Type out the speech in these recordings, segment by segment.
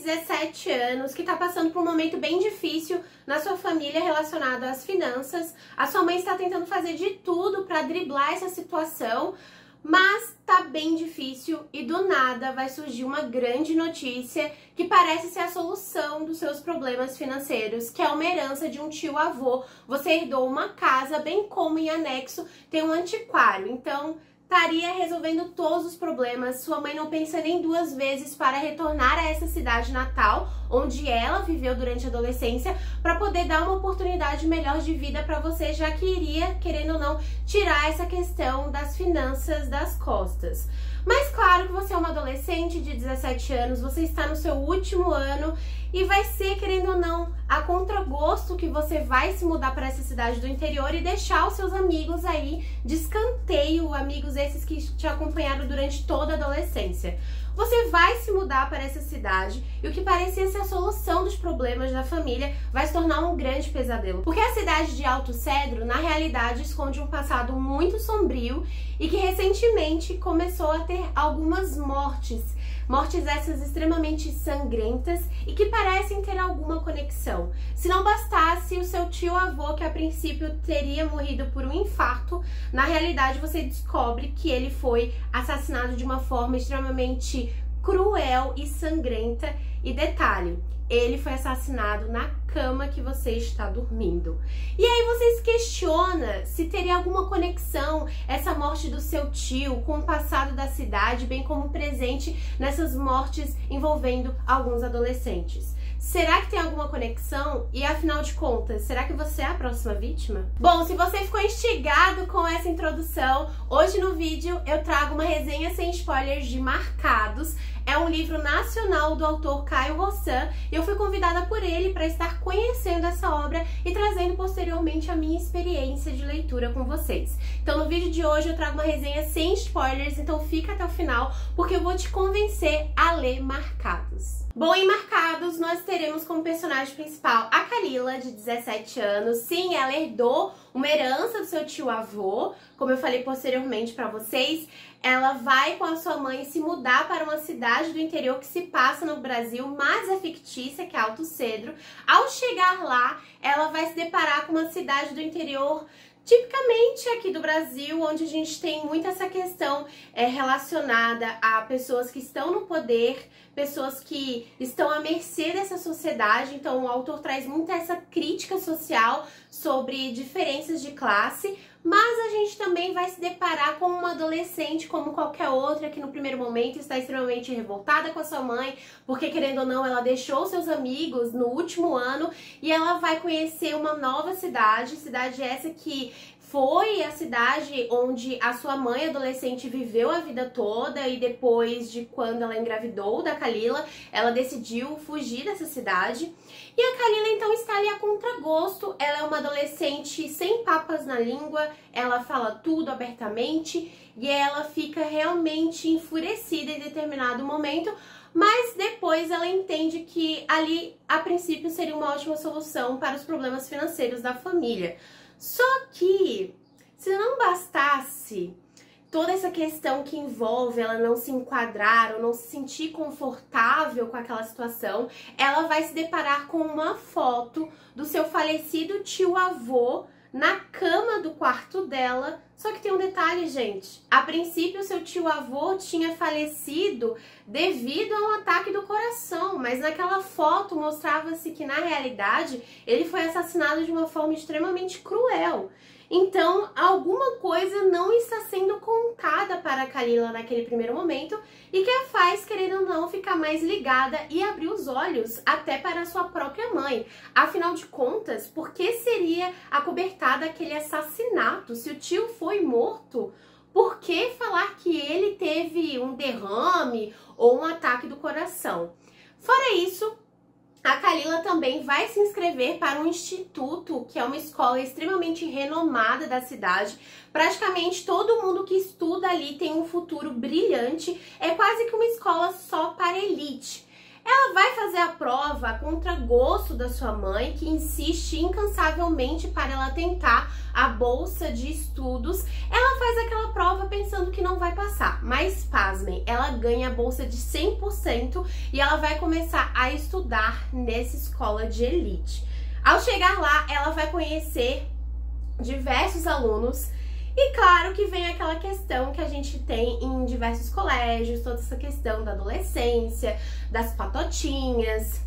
17 anos que está passando por um momento bem difícil na sua família relacionado às finanças. A sua mãe está tentando fazer de tudo para driblar essa situação, mas tá bem difícil e do nada vai surgir uma grande notícia que parece ser a solução dos seus problemas financeiros, que é uma herança de um tio-avô. Você herdou uma casa, bem como em anexo tem um antiquário, então estaria resolvendo todos os problemas. Sua mãe não pensa nem duas vezes para retornar a essa cidade natal, onde ela viveu durante a adolescência, para poder dar uma oportunidade melhor de vida para você, já que iria, querendo ou não, tirar essa questão das finanças das costas. Mas claro que você é uma adolescente de 17 anos, você está no seu último ano e vai ser, querendo ou não, a contragosto que você vai se mudar para essa cidade do interior e deixar os seus amigos aí de escanteio, amigos esses que te acompanharam durante toda a adolescência. Você vai se mudar para essa cidade e o que parecia ser a solução dos problemas da família vai se tornar um grande pesadelo. Porque a cidade de Alto Cedro, na realidade, esconde um passado muito sombrio e que recentemente começou a ter algumas mortes. Mortes essas extremamente sangrentas e que parecem ter alguma conexão. Se não bastasse o seu tio-avô, que a princípio teria morrido por um infarto, na realidade você descobre que ele foi assassinado de uma forma extremamente cruel e sangrenta. E detalhe, ele foi assassinado na cama que você está dormindo. E aí você se questiona se teria alguma conexão essa morte do seu tio com o passado da cidade, bem como presente nessas mortes envolvendo alguns adolescentes. Será que tem alguma conexão? E afinal de contas, será que você é a próxima vítima? Bom, se você ficou instigado com essa introdução, hoje no vídeo eu trago uma resenha sem spoilers de Marcados. É um livro nacional do autor Caio Rossan e eu fui convidada por ele para estar conhecendo essa obra e trazendo posteriormente a minha experiência de leitura com vocês. Então no vídeo de hoje eu trago uma resenha sem spoilers, então fica até o final porque eu vou te convencer a ler Marcados. Bom, em Marcados nós teremos como personagem principal a Kalila, de 17 anos. Sim, ela herdou uma herança do seu tio-avô, como eu falei posteriormente para vocês. Ela vai com a sua mãe se mudar para uma cidade do interior que se passa no Brasil, mas é fictícia, que é Alto Cedro. Ao chegar lá, ela vai se deparar com uma cidade do interior tipicamente aqui do Brasil, onde a gente tem muito essa questão relacionada a pessoas que estão no poder, pessoas que estão à mercê dessa sociedade. Então o autor traz muito essa crítica social sobre diferenças de classe, mas a gente também vai se deparar com uma adolescente como qualquer outra que no primeiro momento está extremamente revoltada com a sua mãe, porque querendo ou não ela deixou seus amigos no último ano e ela vai conhecer uma nova cidade essa que foi a cidade onde a sua mãe adolescente viveu a vida toda e depois de quando ela engravidou da Kalila, ela decidiu fugir dessa cidade. E a Kalila então está ali a contragosto, ela é uma adolescente sem papas na língua, ela fala tudo abertamente e ela fica realmente enfurecida em determinado momento, mas depois ela entende que ali a princípio seria uma ótima solução para os problemas financeiros da família. Só que, se não bastasse toda essa questão que envolve ela não se enquadrar ou não se sentir confortável com aquela situação, ela vai se deparar com uma foto do seu falecido tio-avô na cama do quarto dela. Só que tem um detalhe, gente. A princípio, seu tio-avô tinha falecido devido a um ataque do coração, mas naquela foto mostrava-se que, na realidade, ele foi assassinado de uma forma extremamente cruel. Então, alguma coisa não está sendo contada para a Kalila naquele primeiro momento e que a faz, querendo ou não, ficar mais ligada e abrir os olhos até para a sua própria mãe. Afinal de contas, por que seria acobertada aquele assassinato? Se o tio foi morto, por que falar que ele teve um derrame ou um ataque do coração? Fora isso, a Kalila também vai se inscrever para um instituto, que é uma escola extremamente renomada da cidade. Praticamente todo mundo que estuda ali tem um futuro brilhante, é quase que uma escola só para elite. Ela vai fazer a prova a contragosto da sua mãe, que insiste incansavelmente para ela tentar a bolsa de estudos. Ela faz aquela prova pensando que não vai passar, mas pasmem, ela ganha a bolsa de 100% e ela vai começar a estudar nessa escola de elite. Ao chegar lá, ela vai conhecer diversos alunos. E claro que vem aquela questão que a gente tem em diversos colégios, toda essa questão da adolescência, das patotinhas,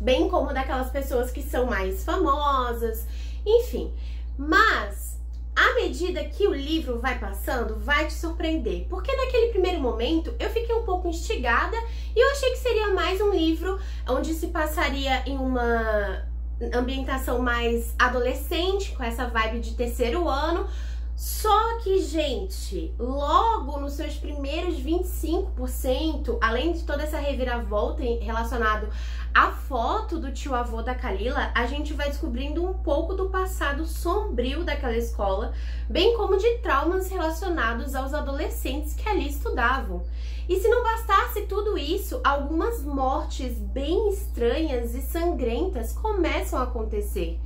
bem como daquelas pessoas que são mais famosas, enfim. Mas, à medida que o livro vai passando, vai te surpreender. Porque naquele primeiro momento, eu fiquei um pouco instigada e eu achei que seria mais um livro onde se passaria em uma ambientação mais adolescente, com essa vibe de terceiro ano. Só que, gente, logo nos seus primeiros 25%, além de toda essa reviravolta relacionada à foto do tio-avô da Kalila, a gente vai descobrindo um pouco do passado sombrio daquela escola, bem como de traumas relacionados aos adolescentes que ali estudavam. E se não bastasse tudo isso, algumas mortes bem estranhas e sangrentas começam a acontecer.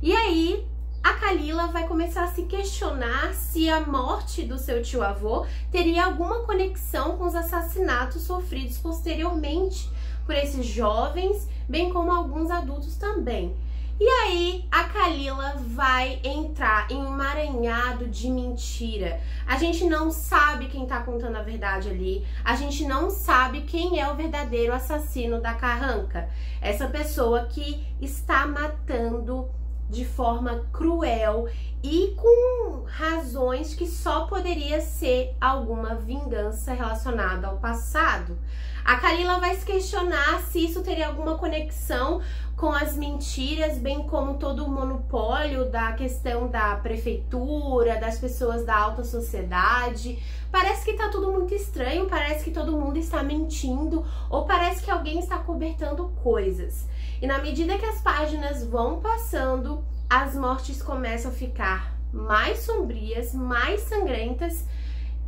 E aí, a Kalila vai começar a se questionar se a morte do seu tio-avô teria alguma conexão com os assassinatos sofridos posteriormente por esses jovens, bem como alguns adultos também. E aí, a Kalila vai entrar em um emaranhado de mentira. A gente não sabe quem tá contando a verdade ali, a gente não sabe quem é o verdadeiro assassino da Carranca. Essa pessoa que está matando de forma cruel e com razões que só poderia ser alguma vingança relacionada ao passado. A Kalila vai se questionar se isso teria alguma conexão com as mentiras, bem como todo o monopólio da questão da prefeitura, das pessoas da alta sociedade. Parece que tá tudo muito estranho, parece que todo mundo está mentindo, ou parece que alguém está cobertando coisas. E na medida que as páginas vão passando, as mortes começam a ficar mais sombrias, mais sangrentas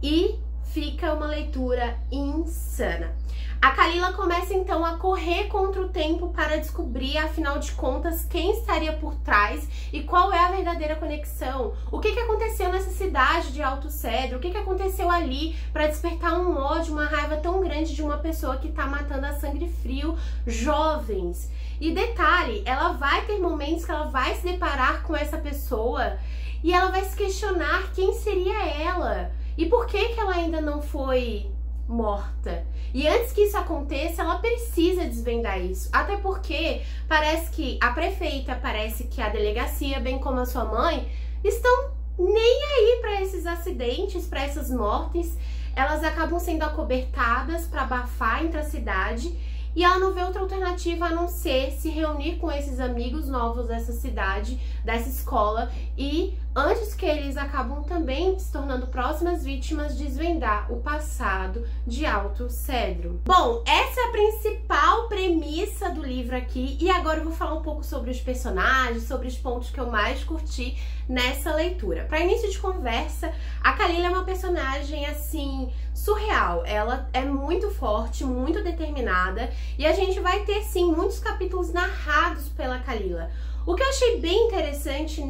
e fica uma leitura insana. A Kalila começa então a correr contra o tempo para descobrir, afinal de contas, quem estaria por trás e qual é a verdadeira conexão. O que aconteceu nessa cidade de Alto Cedro? O que aconteceu ali para despertar um ódio, uma raiva tão grande de uma pessoa que está matando a sangue frio jovens? E detalhe, ela vai ter momentos que ela vai se deparar com essa pessoa e ela vai se questionar quem seria ela e por que ela ainda não foi morta. E antes que isso aconteça, ela precisa desvendar isso. Até porque parece que a prefeita, parece que a delegacia, bem como a sua mãe, estão nem aí para esses acidentes, para essas mortes. Elas acabam sendo acobertadas para abafar entre a cidade. E ela não vê outra alternativa a não ser se reunir com esses amigos novos dessa cidade, dessa escola, e antes que eles acabam também se tornando próximas vítimas, desvendar o passado de Alto Cedro. Bom, essa é a principal premissa do livro aqui, e agora eu vou falar um pouco sobre os personagens, sobre os pontos que eu mais curti nessa leitura. Para início de conversa, a Kalila é uma personagem assim surreal. Ela é muito forte, muito determinada, e a gente vai ter sim muitos capítulos narrados pela Kalila. O que eu achei bem interessante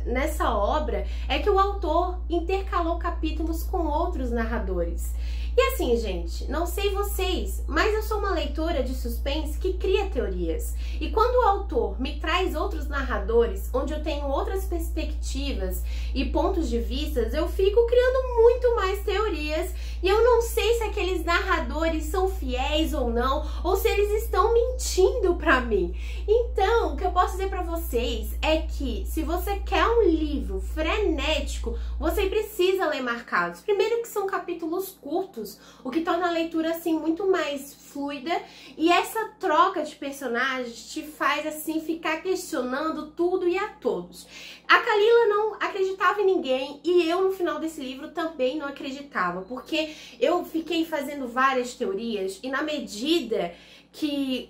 nessa obra é que o autor intercalou capítulos com outros narradores. E assim, gente, não sei vocês, mas eu sou uma leitora de suspense que cria teorias. E quando o autor me traz outros narradores, onde eu tenho outras perspectivas e pontos de vista, eu fico criando muito mais teorias. E eu não sei se aqueles narradores são fiéis ou não, ou se eles estão mentindo pra mim. Então, o que eu posso dizer pra vocês é que se você quer um livro frenético, você precisa ler marcados. Primeiro que são capítulos curtos, o que torna a leitura assim muito mais fluida, e essa troca de personagens te faz assim ficar questionando tudo e a todos. A Kalila não acreditava em ninguém e eu no final desse livro também não acreditava, porque eu fiquei fazendo várias teorias e na medida que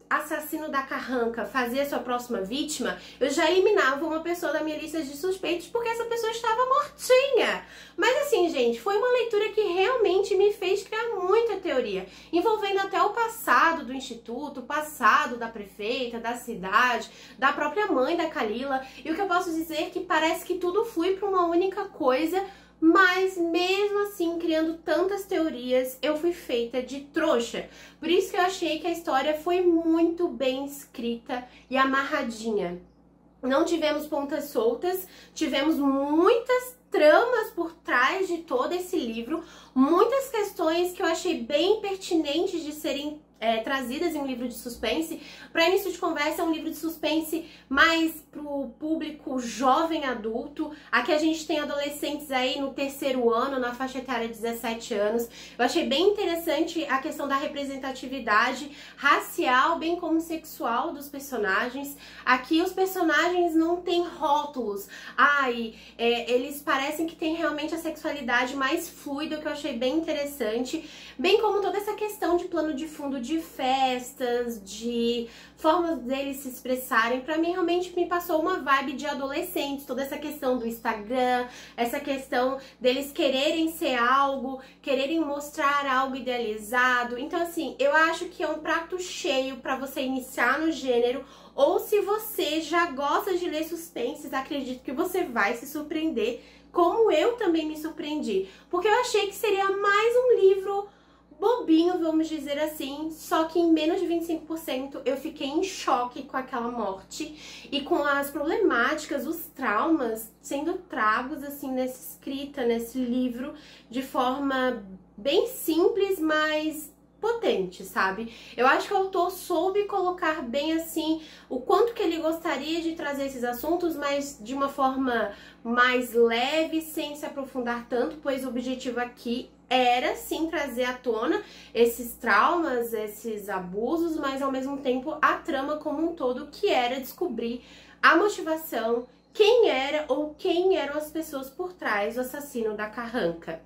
assassino da Carranca fazia sua próxima vítima, eu já eliminava uma pessoa da minha lista de suspeitos porque essa pessoa estava mortinha. Mas assim, gente, foi uma leitura que realmente me fez criar muita teoria, envolvendo até o passado do instituto, o passado da prefeita, da cidade, da própria mãe da Kalila. E o que eu posso dizer é que parece que tudo flui para uma única coisa, mas mesmo assim, criando tantas teorias, eu fui feita de trouxa. Por isso que eu achei que a história foi muito bem escrita e amarradinha. Não tivemos pontas soltas, tivemos muitas tramas por trás de todo esse livro, muitas questões que eu achei bem pertinentes de serem trazidas em um livro de suspense. Para início de conversa, é um livro de suspense mais pro público jovem adulto. Aqui a gente tem adolescentes aí no 3º ano, na faixa etária de 17 anos. Eu achei bem interessante a questão da representatividade racial, bem como sexual dos personagens. Aqui os personagens não têm rótulos. Eles parecem que têm realmente a sexualidade mais fluida, que eu achei bem interessante. Bem como toda essa questão de plano de fundo de festas, de formas deles se expressarem. Pra mim, realmente me passou uma vibe de adolescentes, toda essa questão do Instagram, essa questão deles quererem ser algo, quererem mostrar algo idealizado. Então, assim, eu acho que é um prato cheio pra você iniciar no gênero, ou se você já gosta de ler suspenses, acredito que você vai se surpreender, como eu também me surpreendi, porque eu achei que seria mais um livro bobinho, vamos dizer assim, só que em menos de 25% eu fiquei em choque com aquela morte e com as problemáticas, os traumas sendo tragos assim nessa escrita, nesse livro, de forma bem simples, mas potente, sabe? Eu acho que o autor soube colocar bem assim o quanto que ele gostaria de trazer esses assuntos, mas de uma forma mais leve, sem se aprofundar tanto, pois o objetivo aqui era sim trazer à tona esses traumas, esses abusos, mas ao mesmo tempo a trama como um todo, que era descobrir a motivação, quem era ou quem eram as pessoas por trás do assassino da Carranca.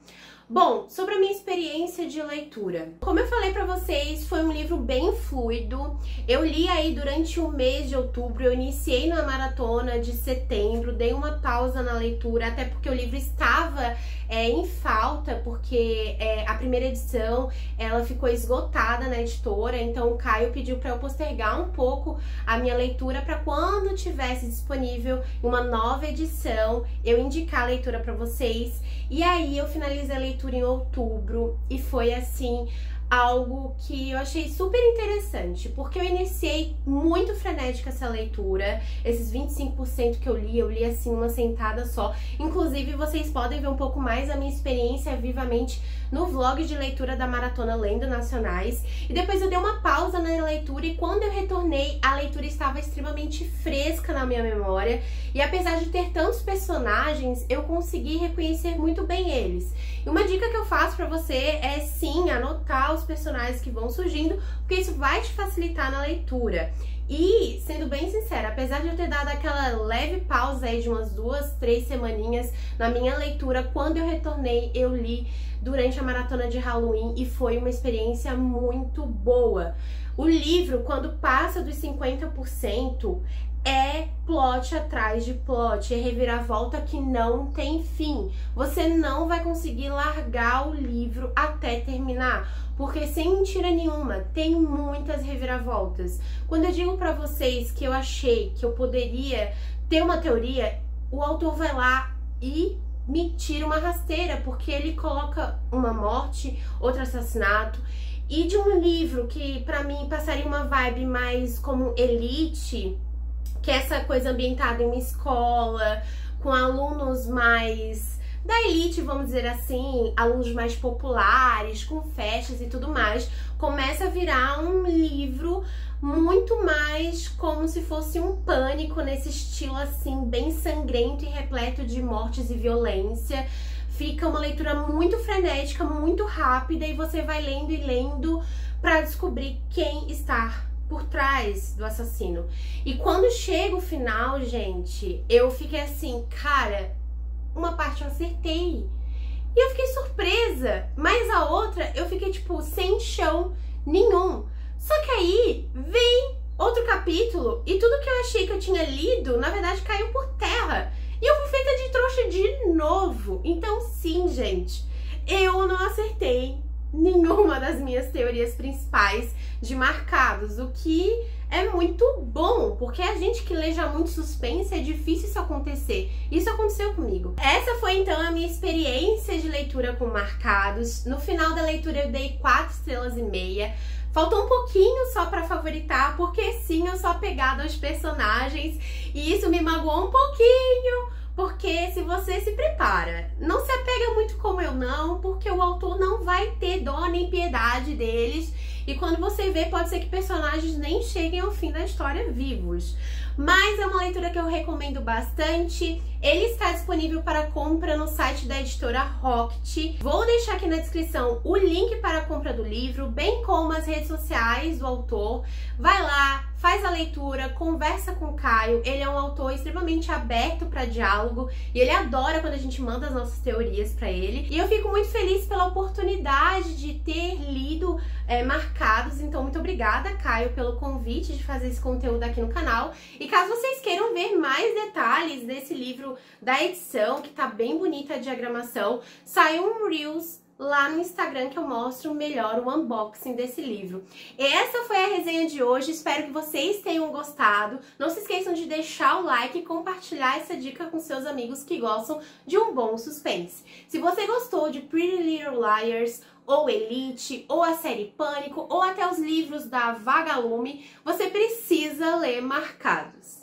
Bom, sobre a minha experiência de leitura. Como eu falei pra vocês, foi um livro bem fluido. Eu li aí durante o mês de outubro, eu iniciei na maratona de setembro, dei uma pausa na leitura, até porque o livro estava em falta, porque a primeira edição ela ficou esgotada na editora, então o Caio pediu para eu postergar um pouco a minha leitura para quando tivesse disponível uma nova edição, eu indicar a leitura para vocês. E aí eu finalizei a leitura em outubro e foi assim algo que eu achei super interessante, porque eu iniciei muito frenética essa leitura, esses 25% que eu li assim uma sentada só. Inclusive vocês podem ver um pouco mais da minha experiência vivamente no vlog de leitura da Maratona Lendo Nacionais. E depois eu dei uma pausa na leitura e quando eu retornei, a leitura estava extremamente fresca na minha memória. E apesar de ter tantos personagens, eu consegui reconhecer muito bem eles. E uma dica que eu faço pra você é sim anotar os personagens que vão surgindo, porque isso vai te facilitar na leitura. E, sendo bem sincera, apesar de eu ter dado aquela leve pausa aí de umas 2, 3 semaninhas na minha leitura, quando eu retornei, eu li durante a maratona de Halloween e foi uma experiência muito boa. O livro, quando passa dos 50%, é plot atrás de plot, é reviravolta que não tem fim. Você não vai conseguir largar o livro até terminar, porque sem mentira nenhuma, tem muitas reviravoltas. Quando eu digo pra vocês que eu achei que eu poderia ter uma teoria, o autor vai lá e me tira uma rasteira, porque ele coloca uma morte, outro assassinato. E de um livro que pra mim passaria uma vibe mais como Elite, que é essa coisa ambientada em uma escola, com alunos mais da elite, vamos dizer assim, alunos mais populares, com festas e tudo mais, começa a virar um livro muito mais como se fosse um Pânico, nesse estilo assim, bem sangrento e repleto de mortes e violência. Fica uma leitura muito frenética, muito rápida, e você vai lendo e lendo para descobrir quem está por trás do assassino. E quando chega o final, gente, eu fiquei assim, cara, uma parte eu acertei e eu fiquei surpresa, mas a outra eu fiquei tipo sem chão nenhum. Só que aí vem outro capítulo e tudo que eu achei que eu tinha lido, na verdade, caiu por terra. E eu fui feita de trouxa de novo. Então, sim, gente, eu não acertei nenhuma das minhas teorias principais de Marcados, o que é muito bom, porque a gente que lê já muito suspense, é difícil isso acontecer. Isso aconteceu comigo. Essa foi então a minha experiência de leitura com Marcados. No final da leitura eu dei 4,5 estrelas. Faltou um pouquinho só pra favoritar, porque sim, eu sou apegada aos personagens e isso me magoou um pouquinho. Porque se você se prepara, não se apega muito como eu não, porque o autor não vai ter dó nem piedade deles. E quando você vê, pode ser que personagens nem cheguem ao fim da história vivos. Mas é uma leitura que eu recomendo bastante. Ele está disponível para compra no site da editora Rocket. Vou deixar aqui na descrição o link para a compra do livro, bem como as redes sociais do autor. Vai lá, faz a leitura, conversa com o Caio. Ele é um autor extremamente aberto para diálogo e ele adora quando a gente manda as nossas teorias para ele. E eu fico muito feliz pela oportunidade de ter lido Marcados. Então, muito obrigada, Caio, pelo convite de fazer esse conteúdo aqui no canal. E caso vocês queiram ver mais detalhes desse livro da edição, que tá bem bonita a diagramação, saiu um Reels lá no Instagram que eu mostro melhor o unboxing desse livro. Essa foi a resenha de hoje, espero que vocês tenham gostado. Não se esqueçam de deixar o like e compartilhar essa dica com seus amigos que gostam de um bom suspense. Se você gostou de Pretty Little Liars, ou Elite, ou a série Pânico, ou até os livros da Vagalume, você precisa ler Marcados.